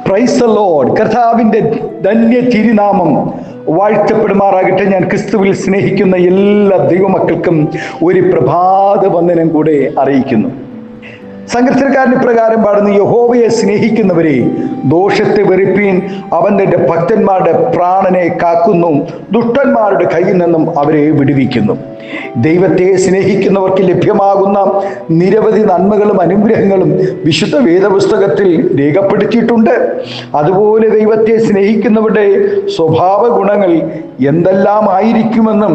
Praise the Lord. കർത്താവിൻ്റെ ധന്യ തിരുനാമം വാഴ്ത്തപ്പെടുമാറാകട്ടെ. ഞാൻ ക്രിസ്തുവിൽ സ്നേഹിക്കുന്ന എല്ലാ ദൈവമക്കൾക്കും ഒരു പ്രഭാത വന്ദനം കൂടെ അറിയിക്കുന്നു. സങ്കീർത്തനക്കാരൻ ഇപ്രകാരം പാടുന്നു: യഹോവയെ സ്നേഹിക്കുന്നവരെ ദോഷത്തെ വെറുപ്പീൻ, അവൻ തന്റെ ഭക്തന്മാരുടെ പ്രാണനെ കാക്കുന്നു, ദുഷ്ടന്മാരുടെ കയ്യിൽ നിന്നും അവരെ വിടുവിക്കുന്നു. ദൈവത്തെ സ്നേഹിക്കുന്നവർക്ക് ലഭ്യമാകുന്ന നിരവധി നന്മകളും അനുഗ്രഹങ്ങളും വിശുദ്ധ വേദപുസ്തകത്തിൽ രേഖപ്പെടുത്തിയിട്ടുണ്ട്. അതുപോലെ ദൈവത്തെ സ്നേഹിക്കുന്നവരുടെ സ്വഭാവ ഗുണങ്ങൾ എന്തെല്ലാം ആയിരിക്കുമെന്നും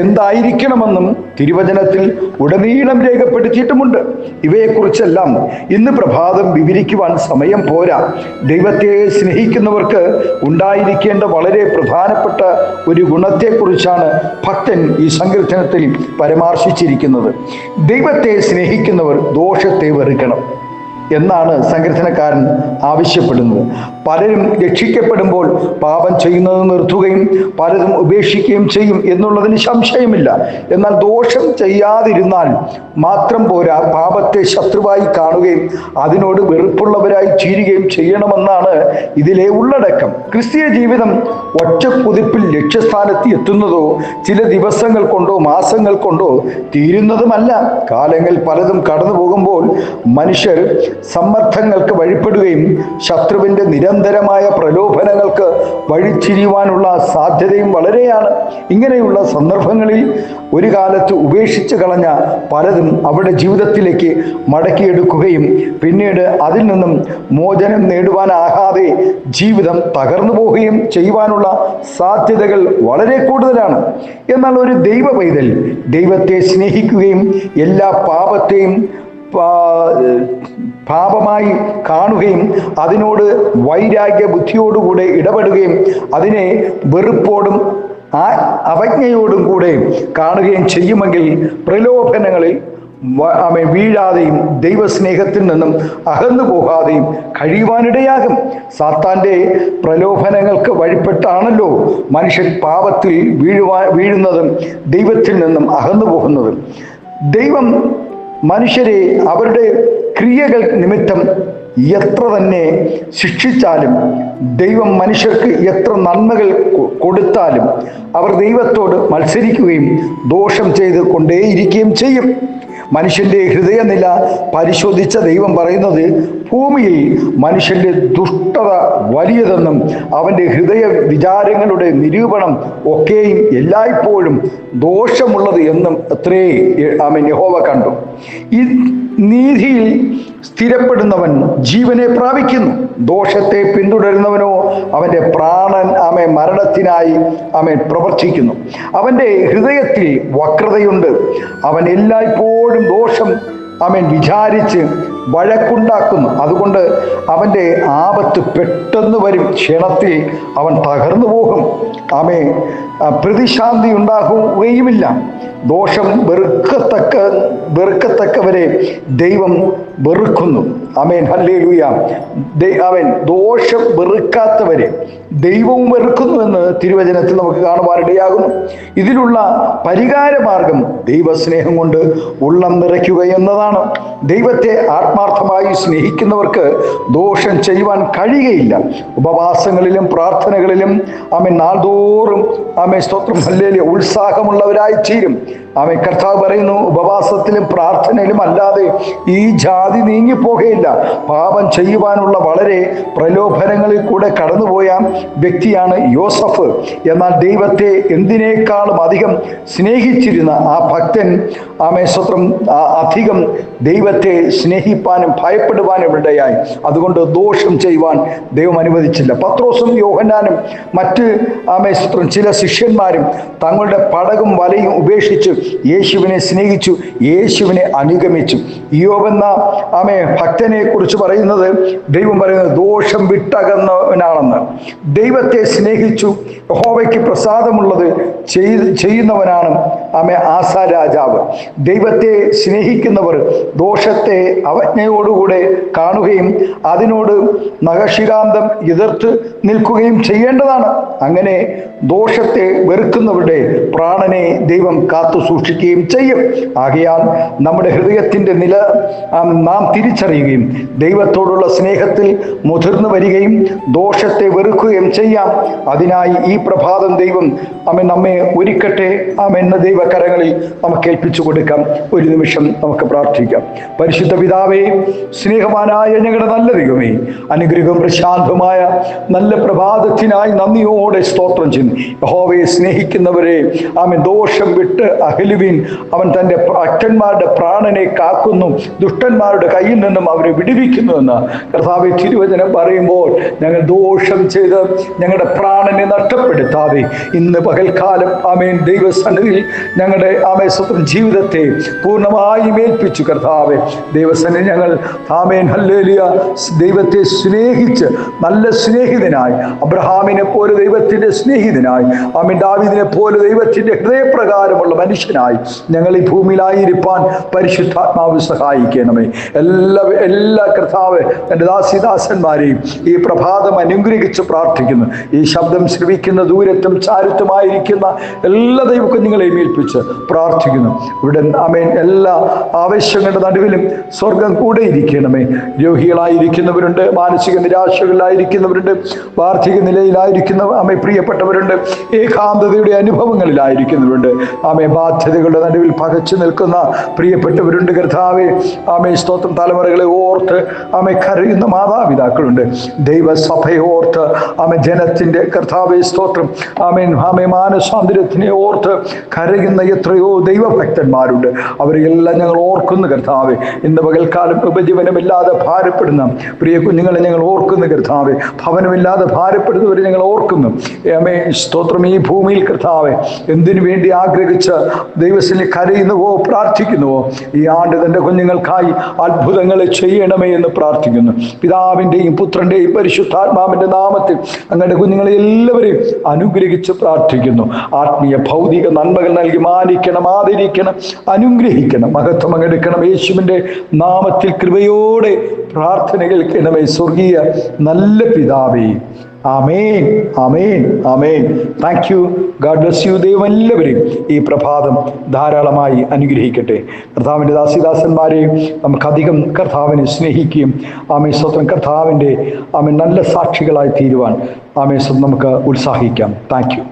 എന്തായിരിക്കണമെന്നും തിരുവചനത്തിൽ ഉടനീളം രേഖപ്പെടുത്തിയിട്ടുമുണ്ട്. ഇവയെക്കുറിച്ചെല്ലാം ഇന്ന് പ്രഭാതം വിവരിക്കുവാൻ സമയം പോരാ. ദൈവത്തെ സ്നേഹിക്കുന്നവർക്ക് ഉണ്ടായിരിക്കേണ്ട വളരെ പ്രധാനപ്പെട്ട ഒരു ഗുണത്തെക്കുറിച്ചാണ് ഭക്തൻ ഈ സങ്കീർത്തനത്തിൽ പരാമർശിച്ചിരിക്കുന്നത്. ദൈവത്തെ സ്നേഹിക്കുന്നവർ ദോഷത്തെ വെറുക്കണം എന്നാണ് സങ്കീർത്തനക്കാരൻ ആവശ്യപ്പെടുന്നത്. പലരും രക്ഷിക്കപ്പെടുമ്പോൾ പാപം ചെയ്യുന്നത് നിർത്തുകയും പലതും ഉപേക്ഷിക്കുകയും ചെയ്യും എന്നുള്ളതിന് സംശയമില്ല. എന്നാൽ ദോഷം ചെയ്യാതിരുന്നാൽ മാത്രം പോരാ, പാപത്തെ ശത്രുവായി കാണുകയും അതിനോട് വെറുപ്പുള്ളവരായി തീരുകയും ചെയ്യണമെന്നാണ് ഇതിലെ ഉള്ളടക്കം. ക്രിസ്തീയ ജീവിതം ഒറ്റക്കുതിപ്പിൽ ലക്ഷ്യസ്ഥാനത്ത് എത്തുന്നതോ ചില ദിവസങ്ങൾ കൊണ്ടോ മാസങ്ങൾ കൊണ്ടോ തീരുന്നതുമല്ല. കാലങ്ങൾ പലതും കടന്നു പോകുമ്പോൾ മനുഷ്യർ സമ്മർദ്ദങ്ങൾക്ക് വഴിപ്പെടുകയും ശത്രുവിൻ്റെ നിരന്തരമായ പ്രലോഭനങ്ങൾക്ക് വഴിച്ചിരിയുവാനുള്ള സാധ്യതയും വളരെയാണ്. ഇങ്ങനെയുള്ള സന്ദർഭങ്ങളിൽ ഒരു കാലത്ത് ഉപേക്ഷിച്ച് കളഞ്ഞ പലതും അവരുടെ ജീവിതത്തിലേക്ക് മടക്കിയെടുക്കുകയും പിന്നീട് അതിൽ നിന്നും മോചനം നേടുവാനാകാതെ ജീവിതം തകർന്നു പോവുകയും ചെയ്യുവാനുള്ള സാധ്യതകൾ വളരെ കൂടുതലാണ്. എന്നാൽ ഒരു ദൈവ പൈതൽ ദൈവത്തെ സ്നേഹിക്കുകയും എല്ലാ പാപത്തെയും പാപമായി കാണുകയും അതിനോട് വൈരാഗ്യ ബുദ്ധിയോടുകൂടെ ഇടപെടുകയും അതിനെ വെറുപ്പോടും അവജ്ഞയോടും കൂടെ കാണുകയും ചെയ്യുമെങ്കിൽ പ്രലോഭനങ്ങളിൽ വീഴാതെയും ദൈവസ്നേഹത്തിൽ നിന്നും അകന്നു പോകാതെയും കഴിയുവാനിടയാകും. സാത്താൻ്റെ പ്രലോഭനങ്ങൾക്ക് വഴിപ്പെട്ടാണല്ലോ മനുഷ്യൻ പാപത്തിൽ വീഴുന്നതും ദൈവത്തിൽ നിന്നും അകന്നു പോകുന്നതും. ദൈവം മനുഷ്യരെ അവരുടെ ക്രിയകൾ നിമിത്തം എത്ര തന്നെ ശിക്ഷിച്ചാലും, ദൈവം മനുഷ്യർക്ക് എത്ര നന്മകൾ കൊടുത്താലും അവർ ദൈവത്തോട് മത്സരിക്കുകയും ദോഷം ചെയ്ത് കൊണ്ടേയിരിക്കുകയും ചെയ്യും. മനുഷ്യൻ്റെ ഹൃദയനില പരിശോധിച്ച ദൈവം പറയുന്നത്, ഭൂമിയിൽ മനുഷ്യൻ്റെ ദുഷ്ടത വലിയതെന്നും അവൻ്റെ ഹൃദയ വിചാരങ്ങളുടെ നിരൂപണം ഒക്കെയും എല്ലായ്പ്പോഴും ദോഷമുള്ളത് എന്നും അത്രേ യഹോവ കണ്ടു. ഈ നീതിയിൽ സ്ഥിരപ്പെടുന്നവൻ ജീവനെ പ്രാപിക്കുന്നു, ദോഷത്തെ പിന്തുടരുന്നവനോ അവൻ്റെ പ്രാണൻ മരണത്തിനായി പ്രവർത്തിക്കുന്നു. അവൻ്റെ ഹൃദയത്തിൽ വക്രതയുണ്ട്, അവൻ എല്ലായ്പ്പോഴും ദോഷം വിചാരിച്ച് വഴക്കുണ്ടാക്കുന്നു. അതുകൊണ്ട് അവൻ്റെ ആപത്ത് പെട്ടെന്ന് വരും, ക്ഷണത്തിൽ അവൻ തകർന്നു പോകും. പ്രതിശാന്തി ഉണ്ടാകുകയുമില്ല. ദോഷം വെറുക്കത്തക്കവരെ ദൈവം വെറുക്കുന്നു. ഹല്ലേലൂയ. അവൻ ദോഷം വെറുക്കാത്തവരെ ദൈവവും വെറുക്കുന്നു എന്ന് തിരുവചനത്തിൽ നമുക്ക് കാണുവാനിടയാകുന്നു. ഇതിലുള്ള പരിഹാരമാർഗം ദൈവസ്നേഹം കൊണ്ട് ഉള്ളം നിറയ്ക്കുക എന്നതാണ്. ദൈവത്തെ ആത്മാർത്ഥമായി സ്നേഹിക്കുന്നവർക്ക് ദോഷം ചെയ്യുവാൻ കഴിയുകയില്ല. ഉപവാസങ്ങളിലും പ്രാർത്ഥനകളിലും നാൾതോറും സ്തോത്രം ഹല്ലേലൂയ ഉത്സാഹമുള്ളവരായി തീരും. കർത്താവ് പറയുന്നു, ഉപവാസത്തിലും പ്രാർത്ഥനയിലും അല്ലാതെ ഈ ജാതി നീങ്ങിപ്പോകയില്ല. പാപം ചെയ്യുവാനുള്ള വളരെ പ്രലോഭനങ്ങളിൽ കൂടെ കടന്നുപോയ വ്യക്തിയാണ് യോസഫ്. എന്നാൽ ദൈവത്തെ എന്തിനേക്കാളും അധികം സ്നേഹിച്ചിരുന്ന ആ ഭക്തൻ സ്വത്രം അധികം ദൈവത്തെ സ്നേഹിപ്പാനും ഭയപ്പെടുവാനും ഇടയായി. അതുകൊണ്ട് ദോഷം ചെയ്യുവാൻ ദൈവം അനുവദിച്ചില്ല. പത്രോസും യോഹന്നാനും മറ്റ് സ്വത്രം ചില ശിഷ്യന്മാരും തങ്ങളുടെ പടകും വലയും ഉപേക്ഷിച്ച് യേശുവിനെ സ്നേഹിച്ചു, യേശുവിനെ അനുഗമിച്ചു. യോബെന്ന ഭക്തനെ കുറിച്ച് പറയുന്നത്, ദൈവം പറയുന്നത് ദോഷം വിട്ടകന്നവനാണെന്ന്. ദൈവത്തെ സ്നേഹിച്ചു യഹോവയ്ക്ക് പ്രസാദമുള്ളത് ചെയ്യുന്നവനാണ് ആസാ രാജാവ്. ദൈവത്തെ സ്നേഹിക്കുന്നവർ ദോഷത്തെ അവജ്ഞയോടുകൂടെ കാണുകയും അതിനോട് നഖശിരാന്തം എതിർത്ത് നിൽക്കുകയും ചെയ്യേണ്ടതാണ്. അങ്ങനെ ദോഷത്തെ വെറുക്കുന്നവരുടെ പ്രാണനെ ദൈവം കാത്തു സൂക്ഷിക്കുകയും ചെയ്യും. ആകയാൽ നമ്മുടെ ഹൃദയത്തിൻ്റെ നില നാം തിരിച്ചറിയുകയും ദൈവത്തോടുള്ള സ്നേഹത്തിൽ മുതിർന്നു വരികയും ദോഷത്തെ വെറുക്കുകയും ചെയ്യാം. അതിനായി ഈ പ്രഭാതം ദൈവം നമ്മെ ഒരുക്കട്ടെ. എന്ന ദൈവകരങ്ങളിൽ നമുക്ക് ഏൽപ്പിച്ചു കൊടുക്കാം. ഒരു നിമിഷം നമുക്ക് പ്രാർത്ഥിക്കാം. പരിശുദ്ധ പിതാവേ, സ്നേഹവാനായ ഞങ്ങളുടെ നല്ല ദൈവമേ, അനുഗ്രഹം പ്രശാന്തമായ നല്ല പ്രഭാതത്തിനായി നന്ദിയോടെ സ്തോത്രം ചെയ്യുന്നു. യഹോവയെ സ്നേഹിക്കുന്നവരെ ദോഷം വിട്ട് അകലുവിൻ. അവൻ തൻ്റെ ഭക്തന്മാരുടെ പ്രാണനെ കാക്കുന്നു, ദുഷ്ടന്മാരുടെ കയ്യിൽ നിന്നും അവരെ വിടുവിക്കുന്നുവെന്ന് കർത്താവെ തിരുവചനം പറയുമ്പോൾ ഞങ്ങൾ ദോഷം ചെയ്ത് ഞങ്ങളുടെ പ്രാണനെ നഷ്ടപ്പെടുത്താതെ ഇന്ന് പകൽക്കാലം ദൈവസന്നിധിയിൽ ഞങ്ങളുടെ സ്വന്തം ജീവിതത്തെ പൂർണ്ണമായും ഏൽപ്പിച്ചു. കർത്താവെ ദൈവസന്നിധി ഞങ്ങൾ ഹല്ലേലൂയ ദൈവത്തെ സ്നേഹിച്ച് നല്ല സ്നേഹിതനായി, അബ്രഹാമിനെ പോലെ ദൈവത്തിൻ്റെ സ്നേഹിതനായി, ദാവീദിനെ പോലെ ദൈവത്തിൻ്റെ ഹൃദയപ്രകാരമുള്ള മനുഷ്യനായി ഞങ്ങൾ ഈ ഭൂമിയിലായിരിക്കാൻ പരിശുദ്ധാത്മാവ് സഹായിക്കണമേ. എല്ലാ കർത്താവ് എൻ്റെ ദാസിദാസന്മാരെയും ഈ പ്രഭാതം അനുഗ്രഹിച്ച് പ്രാർത്ഥിക്കുന്നു. ഈ ശബ്ദം ശ്രവിക്കുന്ന ദൂരത്തും ചാരത്തുമായിരിക്കുന്ന എല്ലാ ദൈവകുഞ്ഞുങ്ങളെയും ഏൽപ്പിച്ച് പ്രാർത്ഥിക്കുന്നു. ഇവിടെ എല്ലാ ആവശ്യങ്ങളുടെ നടുവിലും സ്വർഗം കൂടെ ഇരിക്കണമേ. രോഗികളായിരിക്കുന്നവരുണ്ട്, മാനസിക നിരാശകളിലായിരിക്കുന്നവരുണ്ട്, വാർദ്ധക്യ നിലയിലായിരിക്കുന്ന പ്രിയപ്പെട്ടവരുണ്ട്, ഏകാന്തതയുടെ അനുഭവങ്ങളിലായിരിക്കുന്നവരുണ്ട്, ബാധ്യതകളുടെ നടുവിൽ പകച്ചു നിൽക്കുന്ന പ്രിയപ്പെട്ടവരുണ്ട്. കർത്താവേ സ്തോത്രം. തലമുറകളെ ഓർത്ത് കരയുന്ന മാതാപിതാക്കളുണ്ട്. ദൈവസഭയെ ഓർത്ത് ജനത്തിൻ്റെ കർത്താവേ സ്തോത്രം മാനസാന്തരത്തിനെ ഓർത്ത് കരയുന്ന എത്രയോ ദൈവഭക്തന്മാരുണ്ട്. അവരെല്ലാം ഞങ്ങൾ ഓർക്കുന്നു കർത്താവേ. ഇന്ന് പകൽക്കാലം ഉപജീവനമില്ലാതെ ഭാരപ്പെടുന്ന പ്രിയ കുഞ്ഞുങ്ങളെ ഞങ്ങൾ ഓർക്കുന്നു കർത്താവേ. ഭവനമില്ലാതെ ഭാരപ്പെടുന്നവരെ ഞങ്ങൾ ഓർക്കുന്നു. സ്തോത്രം. ഈ ഭൂമിയിൽ കർത്താവേ എന്തിനു വേണ്ടി ആഗ്രഹിച്ച് ദൈവത്തിന് കരയുന്നുവോ പ്രാർത്ഥിക്കുന്നുവോ ഈ ആണ്ട് തൻ്റെ കുഞ്ഞുങ്ങൾക്കായി അത്ഭുതങ്ങളെ ചെയ്യണമേ എന്ന് പ്രാർത്ഥിക്കുന്നു. പിതാവിൻ്റെയും പുത്രൻ്റെയും പരിശുദ്ധാത്മാവിൻ്റെ നാമത്തിൽ അങ്ങയുടെ കുഞ്ഞുങ്ങളെ എല്ലാവരെയും അനുഗ്രഹിച്ച് പ്രാർത്ഥിക്കുന്നു. ആത്മീയ ഭൗതിക നന്മകൾ നൽകി മാനിക്കണം, ആദരിക്കണം, അനുഗ്രഹിക്കണം, മഹത്വം എടുക്കണം. യേശുവിൻ്റെ നാമത്തിൽ കൃപയോടെ പ്രാർത്ഥന കേൾക്കണമേ സ്വർഗീയ നല്ല പിതാവേ. ആമേൻ, ആമേൻ, ആമേൻ. Thank you. God bless you. ദൈവം എല്ലാവരെയും ഈ പ്രഭാതം ധാരാളമായി അനുഗ്രഹിക്കട്ടെ. കർത്താവിൻ്റെ ദാസിദാസന്മാരെയും നമുക്കധികം കർത്താവിനെ സ്നേഹിക്കുകയും സ്വന്തം കർത്താവിൻ്റെ നല്ല സാക്ഷികളായി തീരുവാൻ സ്വന്തം നമുക്ക് ഉത്സാഹിക്കാം. Thank you.